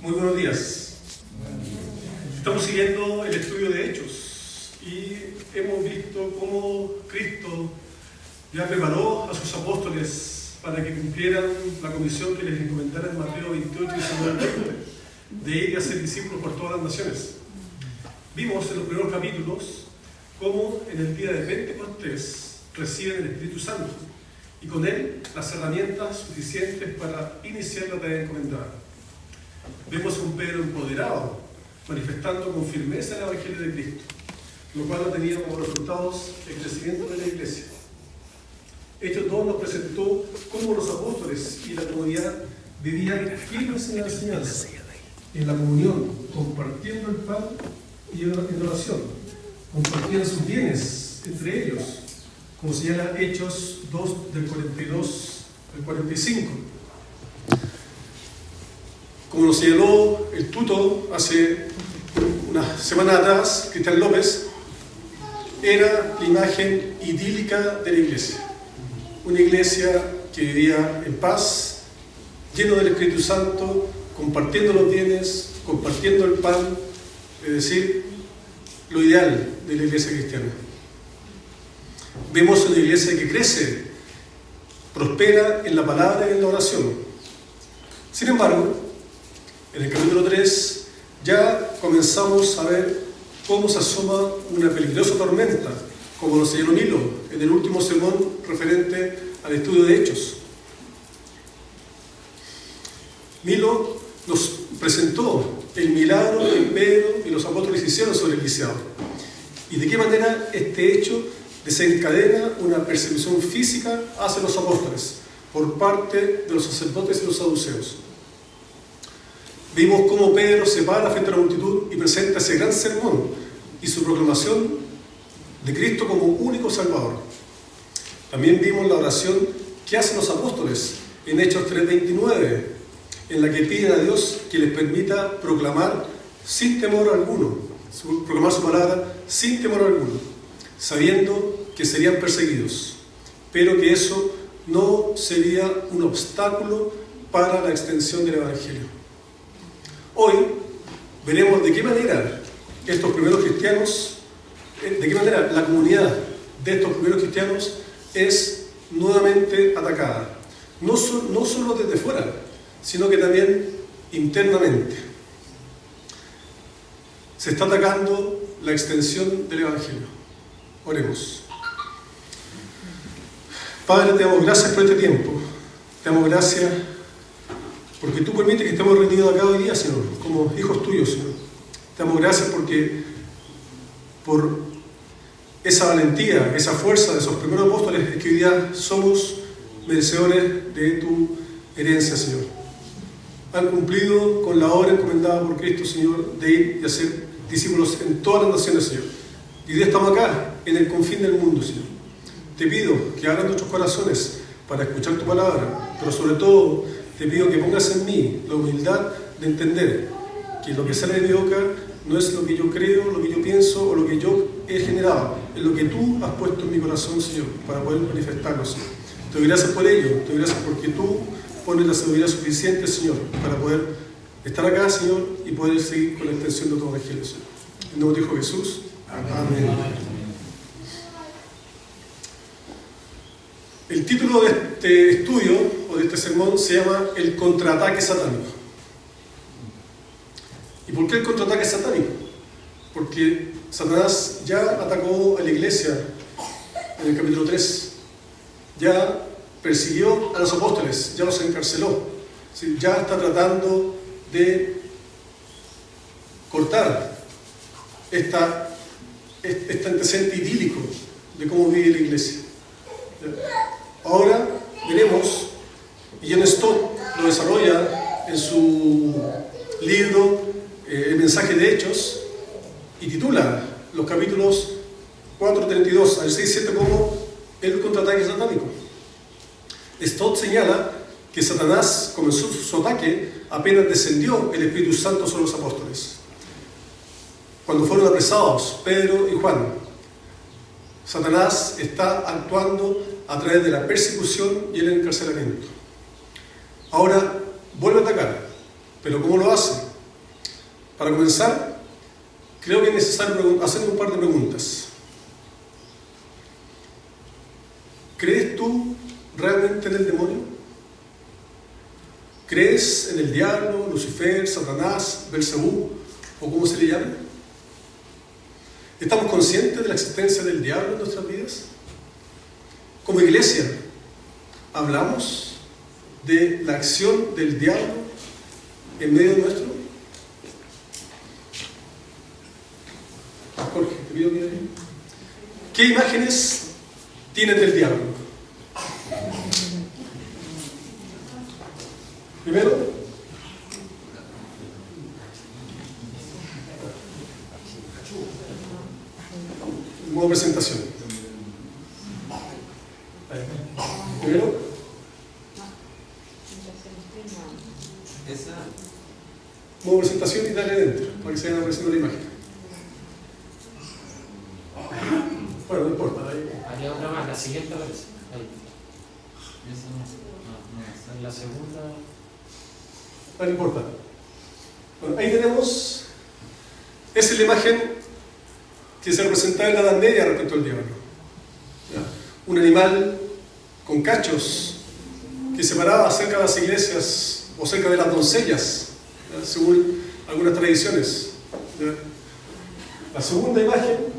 Muy buenos días. Estamos siguiendo el estudio de Hechos y hemos visto cómo Cristo ya preparó a sus apóstoles para que cumplieran la comisión que les encomendara en Mateo 28 y 19, de ir y hacer discípulos por todas las naciones. Vimos en los primeros capítulos cómo en el día de Pentecostés reciben el Espíritu Santo y con él las herramientas suficientes para iniciar la tarea encomendada. Vemos a un Pedro empoderado, manifestando con firmeza el Evangelio de Cristo, lo cual ha tenido como resultados el crecimiento de la Iglesia. Hechos 2 nos presentó cómo los apóstoles y la comunidad vivían firmes en la enseñanza, en la comunión, compartiendo el pan y en oración, compartían sus bienes entre ellos, como señala Hechos 2 del 42 al 45. Como nos señaló el tuto hace una semana atrás, Cristian López, era la imagen idílica de la iglesia. Una iglesia que vivía en paz, lleno del Espíritu Santo, compartiendo los bienes, compartiendo el pan, es decir, lo ideal de la iglesia cristiana. Vemos una iglesia que crece, prospera en la palabra y en la oración. Sin embargo, en el capítulo 3 ya comenzamos a ver cómo se asoma una peligrosa tormenta, como lo señaló Milo en el último sermón referente al estudio de Hechos. Milo nos presentó el milagro que Pedro y los apóstoles hicieron sobre el lisiado y de qué manera este hecho desencadena una persecución física hacia los apóstoles por parte de los sacerdotes y los saduceos. Vimos cómo Pedro se para frente a la multitud y presenta ese gran sermón y su proclamación de Cristo como único Salvador. También vimos la oración que hacen los apóstoles en Hechos 3:29, en la que piden a Dios que les permita proclamar sin temor alguno, proclamar su palabra sin temor alguno, sabiendo que serían perseguidos, pero que eso no sería un obstáculo para la extensión del Evangelio. Hoy veremos de qué manera estos primeros cristianos, de qué manera la comunidad de estos primeros cristianos es nuevamente atacada. No solo desde fuera, sino que también internamente. Se está atacando la extensión del Evangelio. Oremos. Padre, te damos gracias por este tiempo. Te damos gracias porque tú permites que estemos reunidos acá hoy día, Señor, como hijos tuyos, Señor. Te damos gracias por esa valentía, esa fuerza de esos primeros apóstoles, que hoy día somos merecedores de tu herencia, Señor. Han cumplido con la obra encomendada por Cristo, Señor, de ir y hacer discípulos en todas las naciones, Señor. Y hoy día estamos acá, en el confín del mundo, Señor. Te pido que abras nuestros corazones para escuchar tu palabra, pero sobre todo te pido que pongas en mí la humildad de entender que lo que sale de mi boca no es lo que yo creo, lo que yo pienso o lo que yo he generado, es lo que tú has puesto en mi corazón, Señor, para poder manifestarlo, Señor. Te doy gracias por ello, te doy gracias porque tú pones la sabiduría suficiente, Señor, para poder estar acá, Señor, y poder seguir con la extensión de tu Evangelio, Señor. En el nombre de Hijo Jesús. Amén. El título de este estudio, o de este sermón, se llama El contraataque satánico. ¿Y por qué el contraataque satánico? Porque Satanás ya atacó a la iglesia en el capítulo 3. Ya persiguió a los apóstoles, ya los encarceló. ¿Sí? Ya está tratando de cortar este antecedente idílico de cómo vive la iglesia. Ahora veremos, y John Stott lo desarrolla en su libro El mensaje de Hechos, y titula los capítulos 4:32 al 6:7 como el contraataque satánico. Stott señala que Satanás comenzó su ataque apenas descendió el Espíritu Santo sobre los apóstoles. Cuando fueron apresados Pedro y Juan, Satanás está actuando a través de la persecución y el encarcelamiento. Ahora vuelve a atacar, pero ¿cómo lo hace? Para comenzar, creo que es necesario hacer un par de preguntas. ¿Crees tú realmente en el demonio? ¿Crees en el diablo, Lucifer, Satanás, Belcebú o como se le llame? ¿Estamos conscientes de la existencia del diablo en nuestras vidas? Como iglesia, ¿hablamos de la acción del diablo en medio nuestro? Jorge, te pido que... ¿Qué imágenes tienes del diablo? Primero, modo presentación. Primero, modo presentación y dale adentro para que se vayan apareciendo la imagen. Bueno, no importa. Había otra más, la siguiente aparece. Ahí. Esa no, en la segunda. No importa. Bueno, ahí tenemos. Esa es la imagen que se representaba en la Edad Media respecto al diablo. ¿Ya? Un animal con cachos que se paraba cerca de las iglesias o cerca de las doncellas, ¿ya? Según algunas tradiciones. ¿Ya? La segunda imagen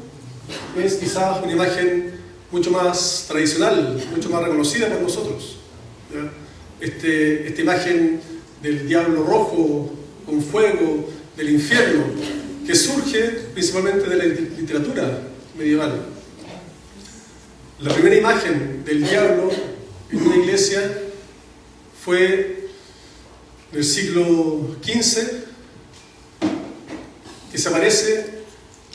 es quizás una imagen mucho más tradicional, mucho más reconocida por nosotros. ¿Ya? Esta imagen del diablo rojo con fuego, del infierno, que surge principalmente de la literatura medieval. La primera imagen del diablo en una iglesia fue en el siglo XV, que se aparece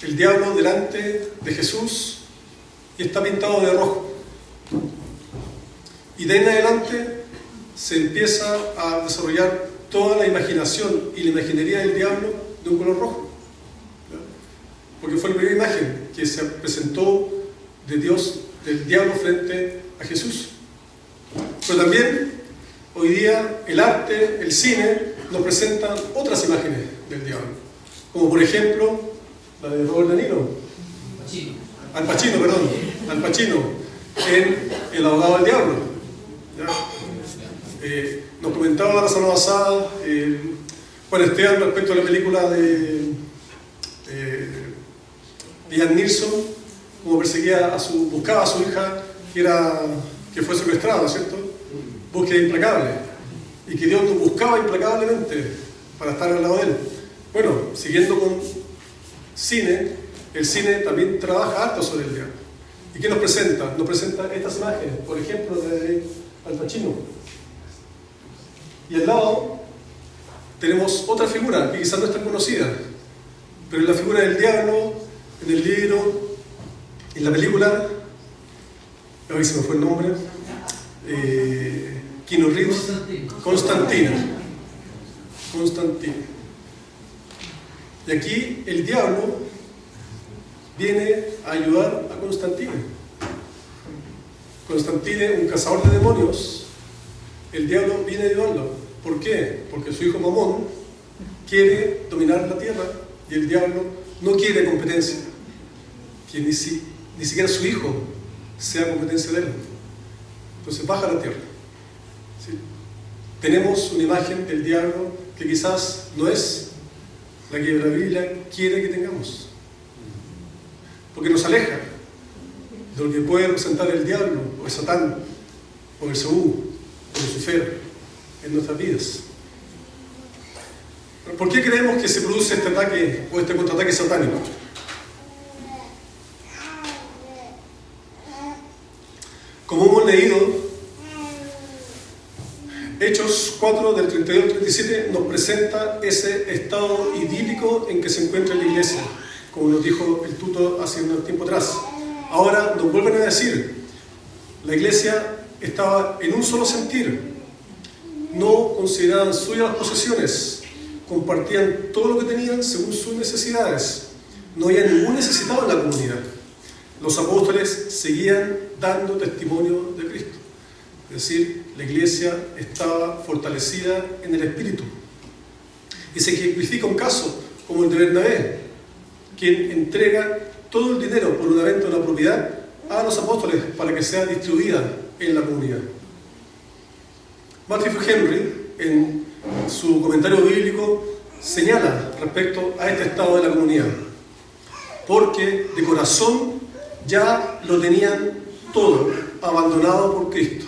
el diablo delante de Jesús y está pintado de rojo. Y de ahí en adelante se empieza a desarrollar toda la imaginación y la imaginería del diablo de un color rojo. Porque fue la primera imagen que se presentó de Dios, del diablo frente a Jesús. Pero también hoy día el arte, el cine, nos presentan otras imágenes del diablo. Como por ejemplo la de Robert De Niro. Al Pacino, en El abogado del diablo. Nos comentaba la semana pasada Juan Esteban respecto a la película de Liam Neeson, como buscaba a su hija que fue secuestrada, ¿cierto? Búsqueda implacable, y que Dios nos buscaba implacablemente para estar al lado de él. Bueno, siguiendo con cine, el cine también trabaja harto sobre el diablo. ¿Y qué nos presenta? Nos presenta estas imágenes, por ejemplo, de Al Pacino. Y al lado tenemos otra figura que quizás no es tan conocida, pero es la figura del diablo en el libro, en la película, a ver si me fue el nombre, Keanu Reeves, Constantine. Y aquí el diablo viene a ayudar a Constantine. Constantine, un cazador de demonios, el diablo viene a ayudarlo. ¿Por qué? Porque su hijo Mamón quiere dominar la tierra y el diablo no quiere competencia. Que ni siquiera su hijo sea competencia de él. Entonces baja a la tierra. ¿Sí? Tenemos una imagen del diablo que quizás no es la que la Biblia quiere que tengamos. Porque nos aleja de lo que puede representar el diablo, o el Satán, o el Belcebú, o Lucifer en nuestras vidas. ¿Por qué creemos que se produce este ataque o este contraataque satánico? Como hemos leído, Hechos 4 del 32 al 37 nos presenta ese estado idílico en que se encuentra la iglesia, como nos dijo el tutor hace un tiempo atrás. Ahora nos vuelven a decir, la iglesia estaba en un solo sentir, no consideraban suyas las posesiones, compartían todo lo que tenían según sus necesidades, no había ningún necesitado en la comunidad. Los apóstoles seguían dando testimonio de Cristo. Es decir, la iglesia estaba fortalecida en el Espíritu. Y se ejemplifica un caso como el de Bernabé, quien entrega todo el dinero por una venta de una propiedad a los apóstoles para que sea distribuida en la comunidad. Matthew Henry, en su comentario bíblico, señala respecto a este estado de la comunidad: porque de corazón ya lo tenían todo abandonado por Cristo.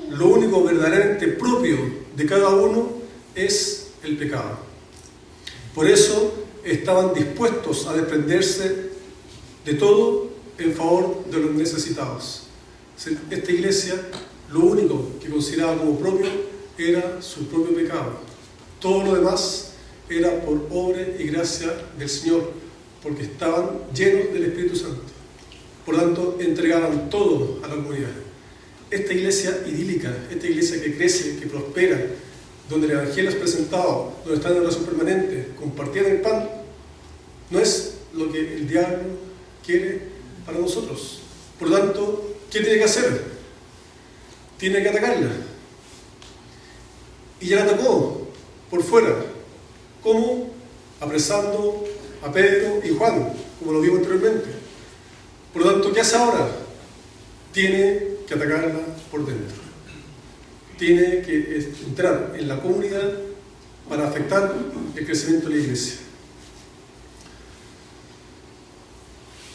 Lo único verdaderamente propio de cada uno es el pecado. Por eso estaban dispuestos a desprenderse de todo en favor de los necesitados. Esta iglesia, lo único que consideraba como propio era su propio pecado. Todo lo demás era por obra y gracia del Señor, porque estaban llenos del Espíritu Santo. Por lo tanto, entregaban todo a la comunidad. Esta iglesia idílica, esta iglesia que crece, que prospera, donde el Evangelio es presentado, donde están en oración permanente, compartían el pan, no es lo que el diablo quiere para nosotros. Por lo tanto, ¿qué tiene que hacer? Tiene que atacarla. Y ya la atacó por fuera. ¿Cómo? Apresando a Pedro y Juan, como lo vimos anteriormente. Por lo tanto, ¿qué hace ahora? Tiene que atacarla por dentro. Tiene que entrar en la comunidad para afectar el crecimiento de la iglesia.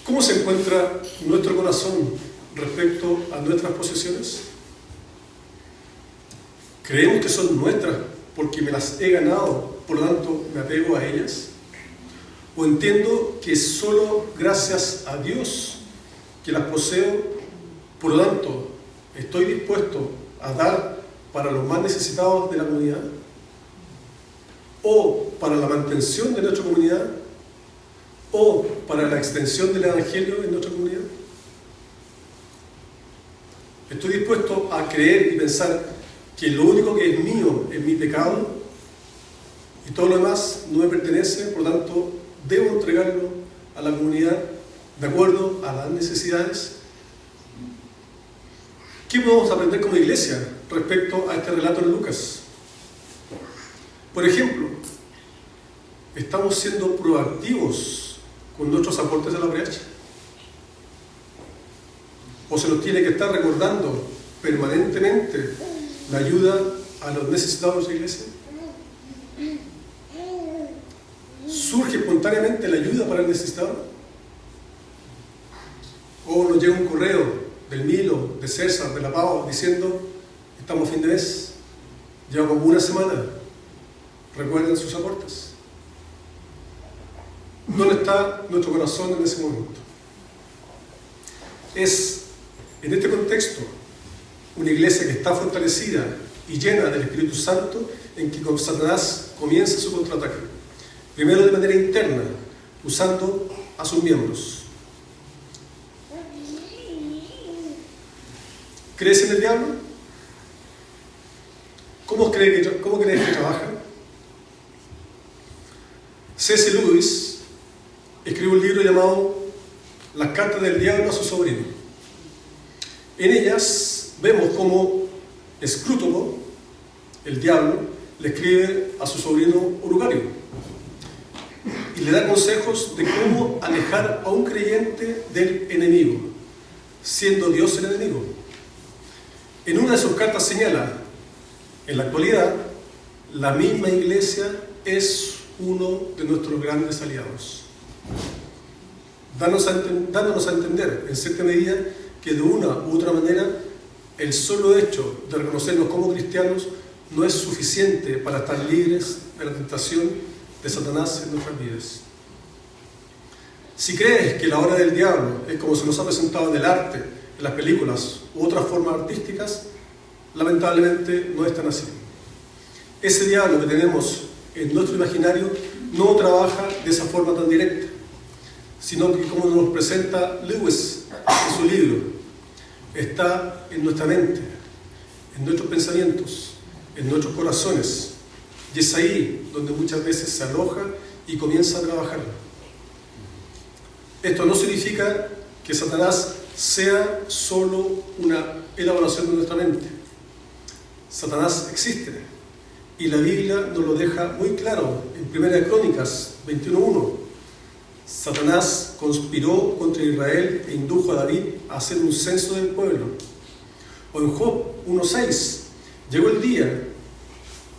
¿Cómo se encuentra nuestro corazón respecto a nuestras posesiones? ¿Creemos que son nuestras porque me las he ganado, por lo tanto me apego a ellas? ¿O entiendo que es solo gracias a Dios que las poseo, por lo tanto estoy dispuesto a dar para los más necesitados de la comunidad? ¿O para la mantención de nuestra comunidad? ¿O para la extensión del Evangelio en nuestra comunidad? ¿Estoy dispuesto a creer y pensar que lo único que es mío es mi pecado y todo lo demás no me pertenece, por lo tanto debo entregarlo a la comunidad de acuerdo a las necesidades? ¿Qué podemos aprender como iglesia respecto a este relato en Lucas? Por ejemplo, ¿estamos siendo proactivos con nuestros aportes a la brecha? ¿O se nos tiene que estar recordando permanentemente la ayuda a los necesitados de la iglesia? ¿Surge espontáneamente la ayuda para el necesitado? ¿O nos llega un correo del Milo, de César, de la Pau, diciendo: estamos a fin de mes, llevamos una semana, recuerden sus aportes? ¿Dónde está nuestro corazón en ese momento? Es en este contexto una iglesia que está fortalecida y llena del Espíritu Santo en que Satanás comienza su contraataque. Primero de manera interna, usando a sus miembros. ¿Crees en el diablo? ¿Cómo crees que trabaja? C.S. Lewis escribe un libro llamado Las cartas del diablo a su sobrino. En ellas vemos cómo Escrútolo, el diablo, le escribe a su sobrino Orugario y le da consejos de cómo alejar a un creyente del enemigo, siendo Dios el enemigo. En una de sus cartas señala: en la actualidad, la misma iglesia es uno de nuestros grandes aliados, dándonos a entender, en cierta medida, que de una u otra manera, el solo hecho de reconocernos como cristianos no es suficiente para estar libres de la tentación de Satanás en nuestras vidas. Si crees que la obra del diablo es como se nos ha presentado en el arte, en las películas u otras formas artísticas, lamentablemente no es tan así. Ese diablo que tenemos en nuestro imaginario no trabaja de esa forma tan directa, sino que, como nos presenta Lewis en su libro, está en nuestra mente, en nuestros pensamientos, en nuestros corazones, y es ahí donde muchas veces se aloja y comienza a trabajar. Esto no significa que Satanás sea solo una elaboración de nuestra mente. Satanás existe Y la Biblia nos lo deja muy claro en 1 Crónicas 21:1. Satanás conspiró contra Israel e indujo a David a hacer un censo del pueblo. O en Job 1:6, llegó el día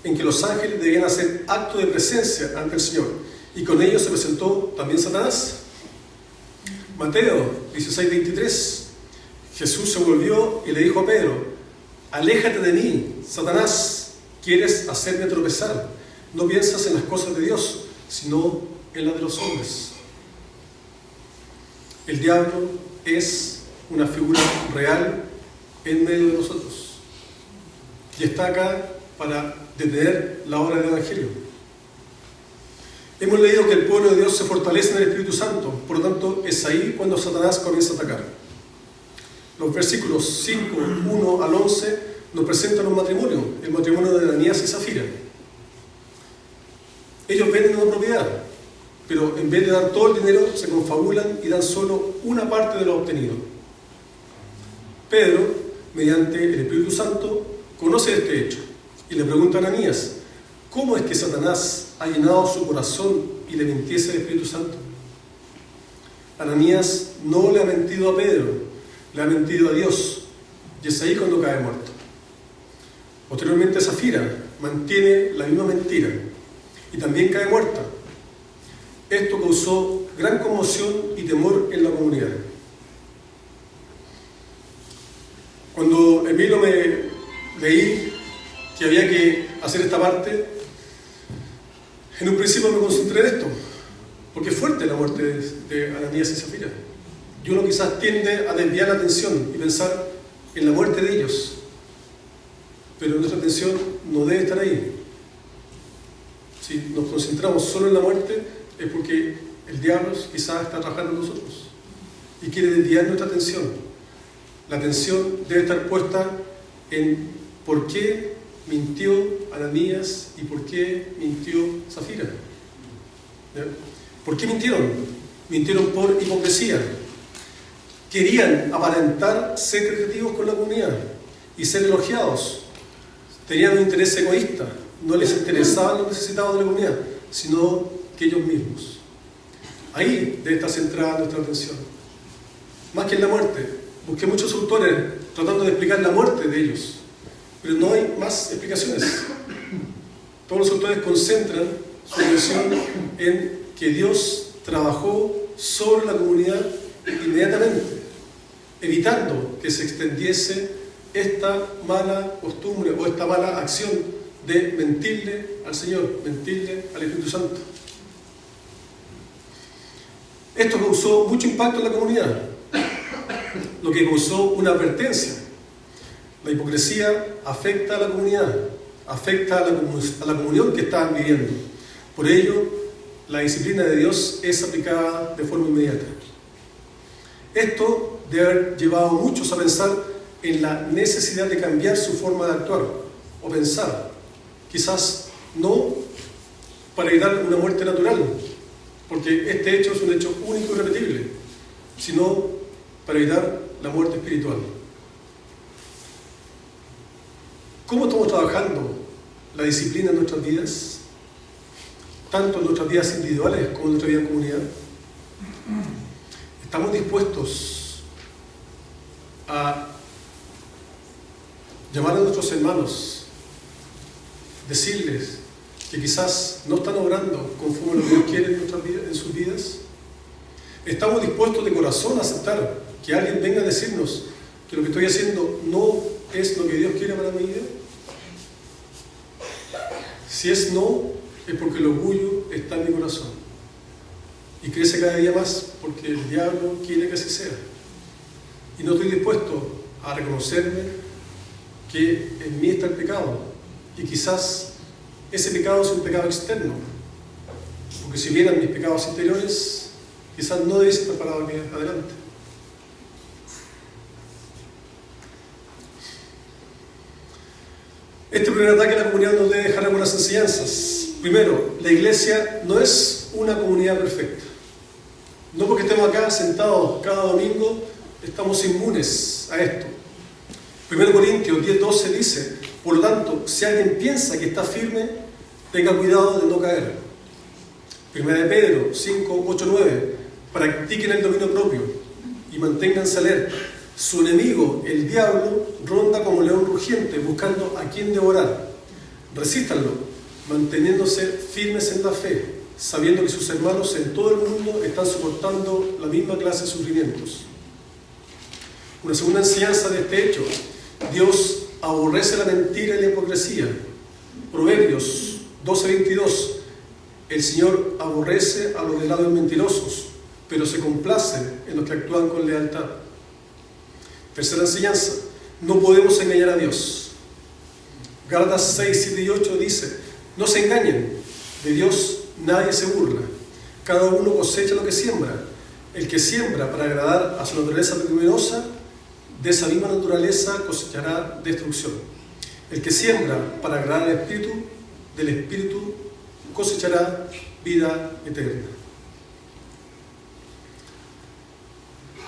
en que los ángeles debían hacer acto de presencia ante el Señor, y con ellos se presentó también Satanás. Mateo 16:23, Jesús se volvió y le dijo a Pedro: aléjate de mí, Satanás, quieres hacerme tropezar, no piensas en las cosas de Dios, sino en las de los hombres. El diablo es una figura real en medio de nosotros y está acá para detener la obra del Evangelio. Hemos leído que el pueblo de Dios se fortalece en el Espíritu Santo, por lo tanto es ahí cuando Satanás comienza a atacar. Los versículos 5, 1 al 11 nos presentan un matrimonio, el matrimonio de Ananías y Zafira. Ellos venden una propiedad, pero en vez de dar todo el dinero se confabulan y dan solo una parte de lo obtenido. Pedro, mediante el Espíritu Santo, conoce este hecho y le pregunta a Ananías: ¿cómo es que Satanás ha llenado su corazón y le mintiese el Espíritu Santo? Ananías no le ha mentido a Pedro, le ha mentido a Dios, y es ahí cuando cae muerto. Posteriormente Zafira mantiene la misma mentira y también cae muerta. Esto causó gran conmoción y temor en la comunidad. Cuando Emilio me leí que había que hacer esta parte, en un principio me concentré en esto, porque es fuerte la muerte de Ananías y Zafira. Y uno quizás tiende a desviar la atención y pensar en la muerte de ellos, pero nuestra atención no debe estar ahí. Si nos concentramos solo en la muerte, es porque el diablo quizás está trabajando en nosotros y quiere desviar nuestra atención. La atención debe estar puesta en por qué mintió Ananías y por qué mintió Zafira. ¿Ya? ¿Por qué mintieron? Mintieron por hipocresía. Querían aparentar ser creativos con la comunidad y ser elogiados. Tenían un interés egoísta. No les interesaban los necesitados de la comunidad, sino que ellos mismos. Ahí debe estar centrada nuestra atención. Más que en la muerte. Busqué muchos autores tratando de explicar la muerte de ellos, pero no hay más explicaciones. Todos los autores concentran su atención en que Dios trabajó sobre la comunidad inmediatamente, evitando que se extendiese esta mala costumbre o esta mala acción de mentirle al Señor, mentirle al Espíritu Santo. Esto causó mucho impacto en la comunidad, lo que causó una advertencia. La hipocresía afecta a la comunidad, afecta a la comunión que estaban viviendo. Por ello, la disciplina de Dios es aplicada de forma inmediata. Esto debe haber llevado a muchos a pensar en la necesidad de cambiar su forma de actuar o pensar. Quizás no para evitar una muerte natural, porque este hecho es un hecho único y irrepetible, sino para evitar la muerte espiritual. ¿Cómo estamos trabajando la disciplina en nuestras vidas? Tanto en nuestras vidas individuales como en nuestra vida en comunidad. ¿Estamos dispuestos a llamar a nuestros hermanos, decirles que quizás no están obrando conforme a lo que Dios quiere en sus vidas? ¿Estamos dispuestos de corazón a aceptar que alguien venga a decirnos que lo que estoy haciendo no es lo que Dios quiere para mi vida? Si es no, es porque el orgullo está en mi corazón y crece cada día más porque el diablo quiere que así sea. Y no estoy dispuesto a reconocerme que en mí está el pecado, y quizás ese pecado es un pecado externo, porque si vieran mis pecados interiores, quizás no debiese estar parado aquí adelante. Este primer ataque a la comunidad nos debe dejar algunas enseñanzas. Primero, la iglesia no es una comunidad perfecta. No porque estemos acá sentados cada domingo estamos inmunes a esto. 1 Corintios 10:12 dice: Por lo tanto, si alguien piensa que está firme, tenga cuidado de no caer. 1 Pedro 5, 8, 9. Practiquen el dominio propio y manténganse alerta. Su enemigo, el diablo, ronda como león rugiente, buscando a quien devorar. Resístanlo, manteniéndose firmes en la fe, sabiendo que sus hermanos en todo el mundo están soportando la misma clase de sufrimientos. Una segunda enseñanza de este hecho: Dios aborrece la mentira y la hipocresía. Proverbios 12:22. El Señor aborrece a los de labios mentirosos, pero se complace en los que actúan con lealtad. Tercera enseñanza: no podemos engañar a Dios. Gálatas 6, 7 y 8 dice: no se engañen, de Dios nadie se burla. Cada uno cosecha lo que siembra. El que siembra para agradar a su naturaleza pecaminosa, de esa misma naturaleza cosechará destrucción. El que siembra para agradar al Espíritu, del Espíritu cosechará vida eterna.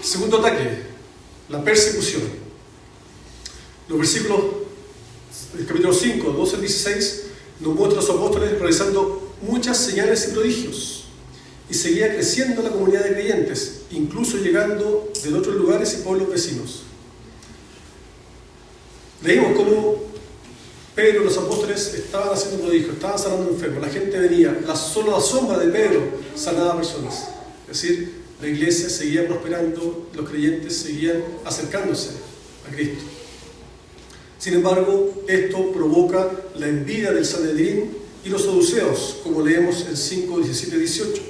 Segundo ataque: la persecución. Los versículos del capítulo 5, 12 al 16 nos muestran a los apóstoles realizando muchas señales y prodigios, y seguía creciendo la comunidad de creyentes, incluso llegando de otros lugares y pueblos vecinos. Leímos cómo Pedro y los apóstoles estaban haciendo prodigios, estaban sanando enfermos, la gente venía, solo la sombra de Pedro sanaba personas. Es decir, la iglesia seguía prosperando, los creyentes seguían acercándose a Cristo. Sin embargo, esto provoca la envidia del Sanedrín y los saduceos, como leemos en 5, 17 y 18,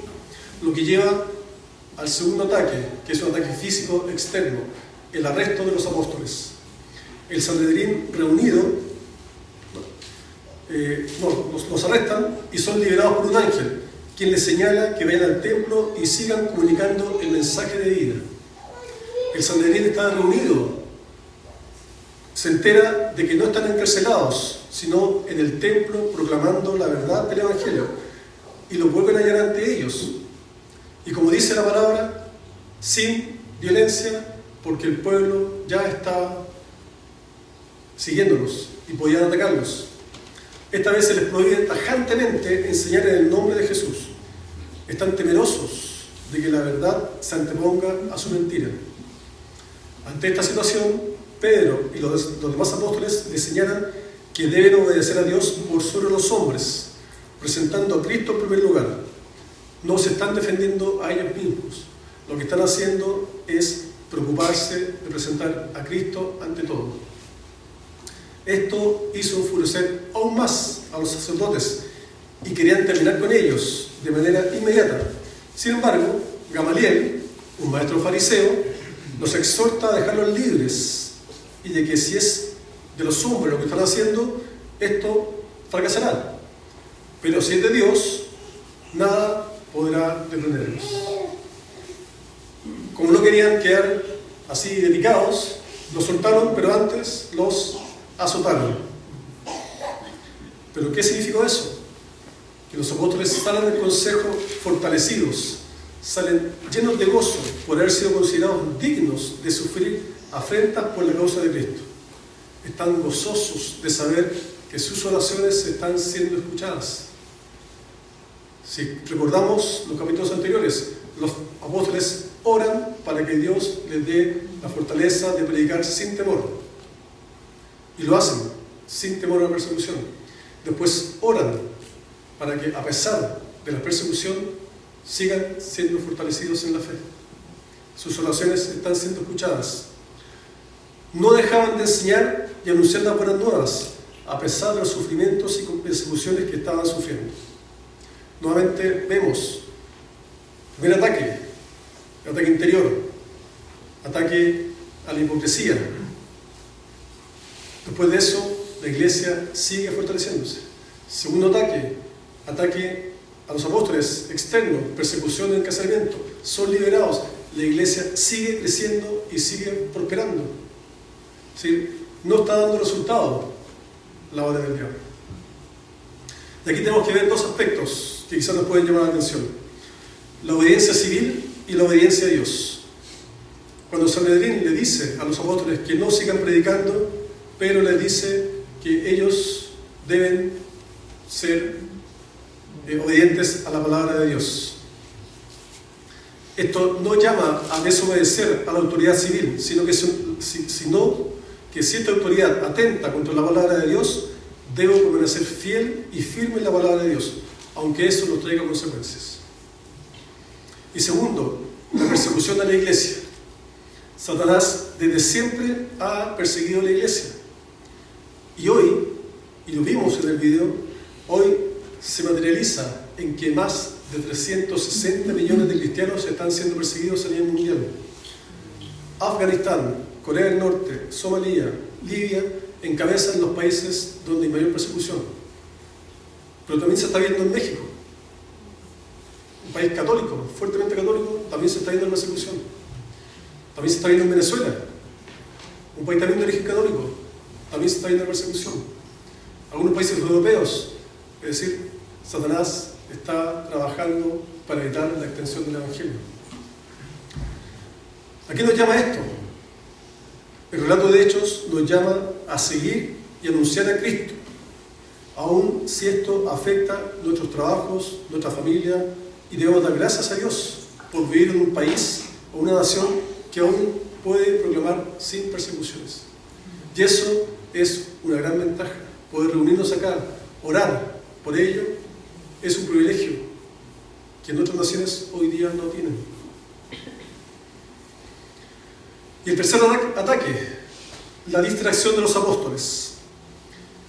lo que lleva al segundo ataque, que es un ataque físico externo, el arresto de los apóstoles. El Sanedrín reunido los arrestan y son liberados por un ángel, quien les señala que vayan al templo y sigan comunicando el mensaje de vida. El Sanedrín está reunido, se entera de que no están encarcelados, sino en el templo proclamando la verdad del Evangelio, y los vuelven a hallar ante ellos. Y como dice la palabra, sin violencia, porque el pueblo ya estaba siguiéndolos y podían atacarlos. Esta vez se les prohíbe tajantemente enseñar en el nombre de Jesús. Están temerosos de que la verdad se anteponga a su mentira. Ante esta situación, Pedro y los demás apóstoles les señalan que deben obedecer a Dios por sobre los hombres, presentando a Cristo en primer lugar. No se están defendiendo a ellos mismos. Lo que están haciendo es preocuparse de presentar a Cristo ante todo. Esto hizo enfurecer aún más a los sacerdotes y querían terminar con ellos de manera inmediata. Sin embargo, Gamaliel, un maestro fariseo, los exhorta a dejarlos libres y de que si es de los hombres lo que están haciendo, esto fracasará. Pero si es de Dios, nada podrá detenerlos. Como no querían quedar así de picados, los soltaron, pero antes los azotaron. ¿Pero qué significó eso? Que los apóstoles salen del consejo fortalecidos, salen llenos de gozo por haber sido considerados dignos de sufrir afrentas por la causa de Cristo. Están gozosos de saber que sus oraciones están siendo escuchadas. Si recordamos los capítulos anteriores, los apóstoles oran para que Dios les dé la fortaleza de predicar sin temor. Y lo hacen sin temor a la persecución. Después oran para que, a pesar de la persecución, sigan siendo fortalecidos en la fe. Sus oraciones están siendo escuchadas. No dejaban de enseñar y anunciar las buenas nuevas, a pesar de los sufrimientos y persecuciones que estaban sufriendo. Nuevamente vemos el primer ataque, el ataque interior, ataque a la hipocresía. Después de eso, la iglesia sigue fortaleciéndose. Segundo ataque, ataque a los apóstoles externos, persecución del encarcelamiento. Son liberados, la iglesia sigue creciendo y sigue prosperando. ¿Sí? No está dando resultado la obra del diablo. Y aquí tenemos que ver dos aspectos que quizás nos pueden llamar la atención: la obediencia civil y la obediencia a Dios. Cuando Sanedrín le dice a los apóstoles que no sigan predicando, Pedro les dice que ellos deben ser obedientes a la palabra de Dios. Esto no llama a desobedecer a la autoridad civil, sino que si esta autoridad atenta contra la palabra de Dios, debo permanecer fiel y firme en la palabra de Dios, aunque eso nos traiga consecuencias. Y segundo, la persecución a la iglesia. Satanás desde siempre ha perseguido a la iglesia. Y hoy, y lo vimos en el video, hoy se materializa en que más de 360 millones de cristianos están siendo perseguidos a nivel mundial. Afganistán, Corea del Norte, Somalia, Libia encabezan los países donde hay mayor persecución. Pero también se está viendo en México, un país católico, fuertemente católico, también se está viendo en persecución. También se está viendo en Venezuela, un país también de origen católico, también se está viendo en persecución. Algunos países europeos, es decir, Satanás está trabajando para evitar la extensión del Evangelio. ¿A qué nos llama esto? El relato de Hechos nos llama a seguir y anunciar a Cristo, aun si esto afecta nuestros trabajos, nuestra familia, y debemos dar gracias a Dios por vivir en un país o una nación que aún puede proclamar sin persecuciones. Y eso es una gran ventaja. Poder reunirnos acá, orar por ello, es un privilegio que en otras naciones hoy día no tienen. Y el tercer ataque, la distracción de los apóstoles.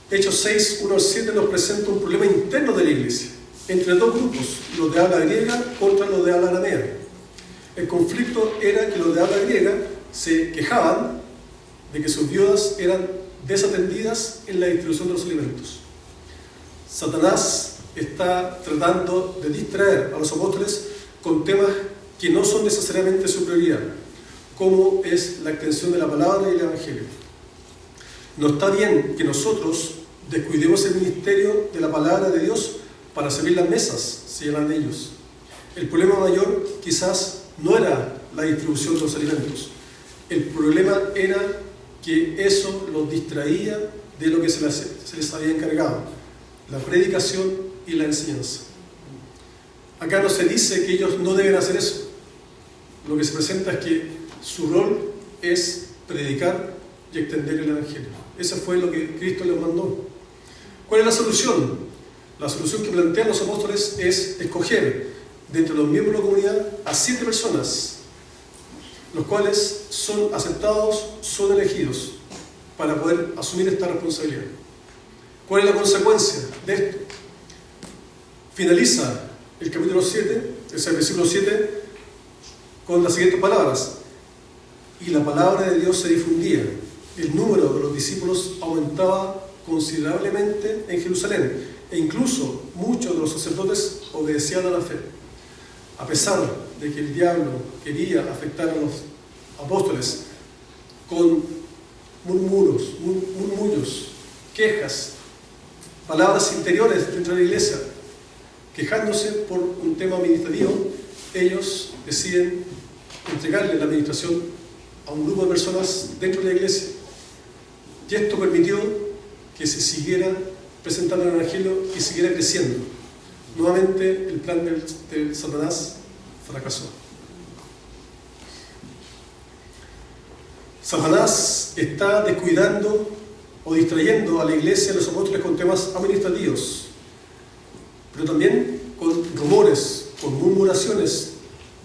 Hechos 6, 1 al 7 nos presenta un problema interno de la iglesia, entre dos grupos, los de habla griega contra los de habla aramea. El conflicto era que los de habla griega se quejaban de que sus viudas eran desatendidas en la distribución de los alimentos. Satanás está tratando de distraer a los apóstoles con temas que no son necesariamente su prioridad, como es la extensión de la palabra y el Evangelio. No está bien que nosotros descuidemos el ministerio de la palabra de Dios para servir las mesas, señalan ellos. El problema mayor quizás no era la distribución de los alimentos. El problema era que eso los distraía de lo que se les había encargado, la predicación y la enseñanza. Acá no se dice que ellos no deben hacer eso. Lo que se presenta es que su rol es predicar y extender el Evangelio. Eso fue lo que Cristo les mandó. ¿Cuál es la solución? La solución que plantean los apóstoles es escoger de entre los miembros de la comunidad a 7 personas, los cuales son aceptados, son elegidos para poder asumir esta responsabilidad. ¿Cuál es la consecuencia de esto? Finaliza el capítulo 7, es el versículo 7, con las siguientes palabras: y la palabra de Dios se difundía, el número de los discípulos aumentaba considerablemente en Jerusalén, e incluso muchos de los sacerdotes obedecían a la fe. A pesar de que el diablo quería afectar a los apóstoles con murmullos, quejas, palabras interiores dentro de la iglesia, quejándose por un tema administrativo, ellos deciden entregarle la administración a un grupo de personas dentro de la iglesia. Y esto permitió que se siguiera presentando el Evangelio y siguiera creciendo. Nuevamente el plan de Satanás fracasó. Satanás está descuidando o distrayendo a la iglesia y a los apóstoles con temas administrativos, pero también con rumores, con murmuraciones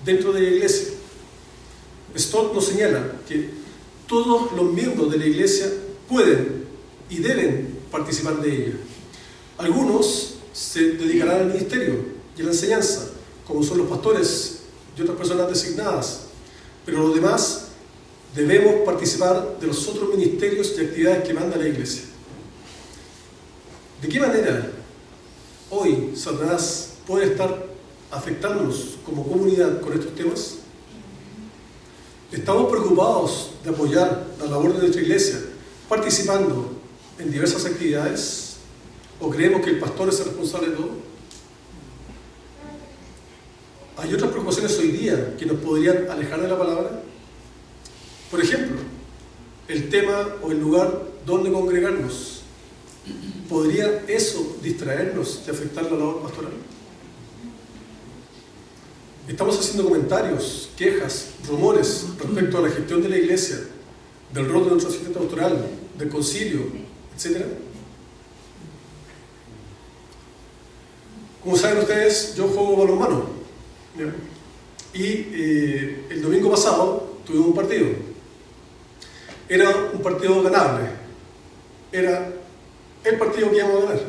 dentro de la iglesia. Stott nos señala que todos los miembros de la iglesia pueden y deben participar de ella. Algunos se dedicarán al ministerio y a la enseñanza, como son los pastores y otras personas designadas, pero los demás debemos participar de los otros ministerios y actividades que manda la iglesia. ¿De qué manera hoy Satanás puede estar afectándonos como comunidad con estos temas? ¿Estamos preocupados de apoyar la labor de nuestra iglesia participando en diversas actividades? ¿O creemos que el pastor es el responsable de todo? ¿Hay otras preocupaciones hoy día que nos podrían alejar de la palabra? Por ejemplo, el tema o el lugar donde congregarnos. ¿podría eso distraernos y afectar la labor pastoral? Estamos haciendo comentarios, quejas, rumores respecto a la gestión de la Iglesia, del rol de nuestro asistente pastoral, del concilio, etc. Como saben ustedes, yo juego balonmano. Y el domingo pasado tuvimos un partido. Era un partido ganable. Era el partido que íbamos a ganar.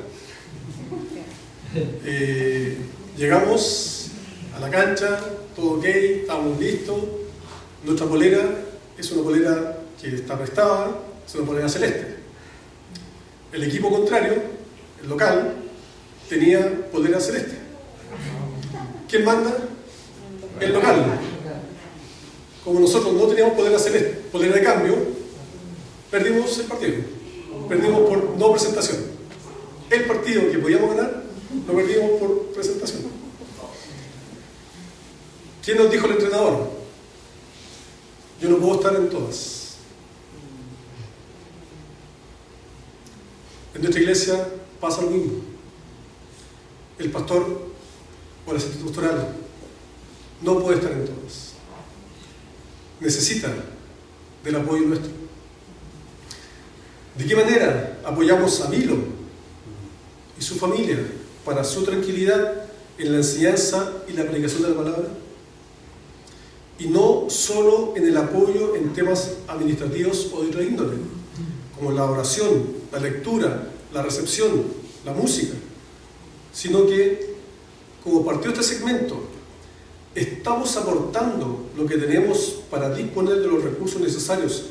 Llegamos a la cancha, todo ok, estábamos listos. Nuestra polera es una polera que está prestada, es una polera celeste. El equipo contrario, el local, tenía polera celeste. ¿Quién manda? El local. Como nosotros no teníamos polera celeste, polera de cambio, perdimos el partido. Perdimos por no presentación. El partido que podíamos ganar, lo perdimos por presentación. ¿Quién nos dijo el entrenador? Yo no puedo estar en todas. En nuestra iglesia pasa lo mismo. El pastor o el asistente pastoral no puede estar en todas. Necesita del apoyo nuestro. ¿De qué manera apoyamos a Milo y su familia para su tranquilidad en la enseñanza y la predicación de la palabra? Y no solo en el apoyo en temas administrativos o de otra índole, como la oración, la lectura, la recepción, la música, sino que, como partió este segmento, estamos aportando lo que tenemos para disponer de los recursos necesarios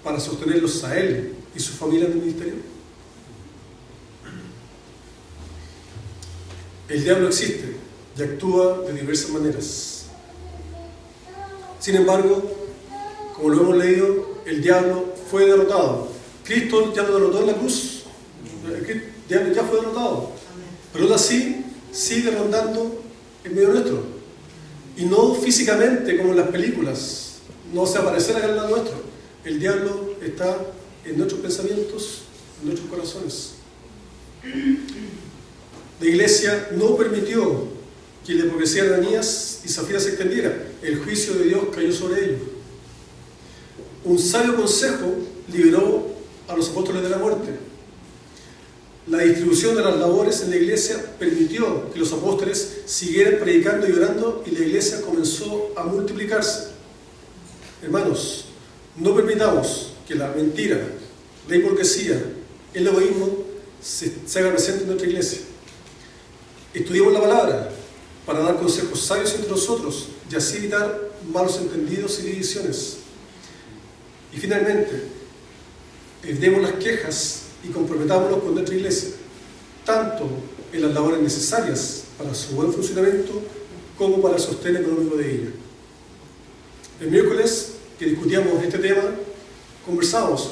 para sostenerlos a él y su familia en el ministerio. El diablo existe y actúa de diversas maneras. Sin embargo, como lo hemos leído, el diablo fue derrotado. Cristo ya lo derrotó en la cruz. El diablo ya fue derrotado. Pero aún así sigue rondando en medio nuestro. Y no físicamente como en las películas. No se aparecerá al lado nuestro. El diablo está en nuestros pensamientos, en nuestros corazones. La iglesia no permitió que la hipocresía de Ananías y Zafira se extendiera. El juicio de Dios cayó sobre ellos. Un sabio consejo liberó a los apóstoles de la muerte. La distribución de las labores en la iglesia permitió que los apóstoles siguieran predicando y orando, y la iglesia comenzó a multiplicarse. Hermanos, no permitamos que la mentira, la hipocresía, el egoísmo se haga presente en nuestra iglesia. Estudiemos la palabra para dar consejos sabios entre nosotros y así evitar malos entendidos y divisiones. Y finalmente, evitemos las quejas y comprometámonos con nuestra iglesia, tanto en las labores necesarias para su buen funcionamiento como para el sostén económico de ella. El miércoles que discutíamos este tema, conversamos,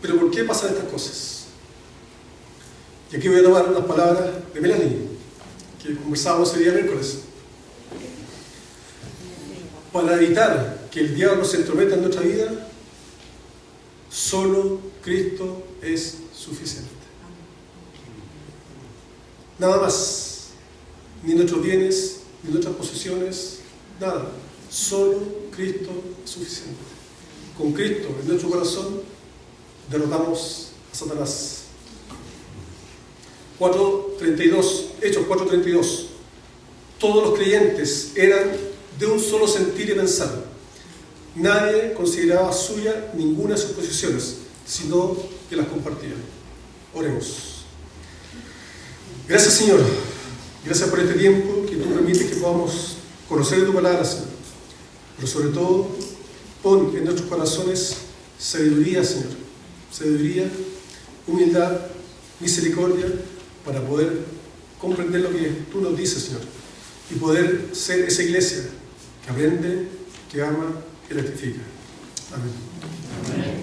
pero ¿por qué pasan estas cosas? Y aquí voy a tomar unas palabras de Melanie, que conversábamos ese día miércoles. Para evitar que el diablo se entrometa en nuestra vida, solo Cristo es suficiente. Nada más. Ni nuestros bienes, ni nuestras posesiones, nada. Solo Cristo es suficiente. Con Cristo en nuestro corazón derrotamos a Satanás. 4:32, Hechos 4:32. Todos los creyentes eran de un solo sentir y pensar. Nadie consideraba suya ninguna de sus posiciones, sino que las compartían. Oremos. Gracias, Señor. Gracias por este tiempo que tú permites que podamos conocer tu palabra, Señor. Pero sobre todo, pon en nuestros corazones sabiduría, Señor. Sabiduría, humildad, misericordia, para poder comprender lo que tú nos dices, Señor. Y poder ser esa iglesia que aprende, que ama, que rectifica. Amén.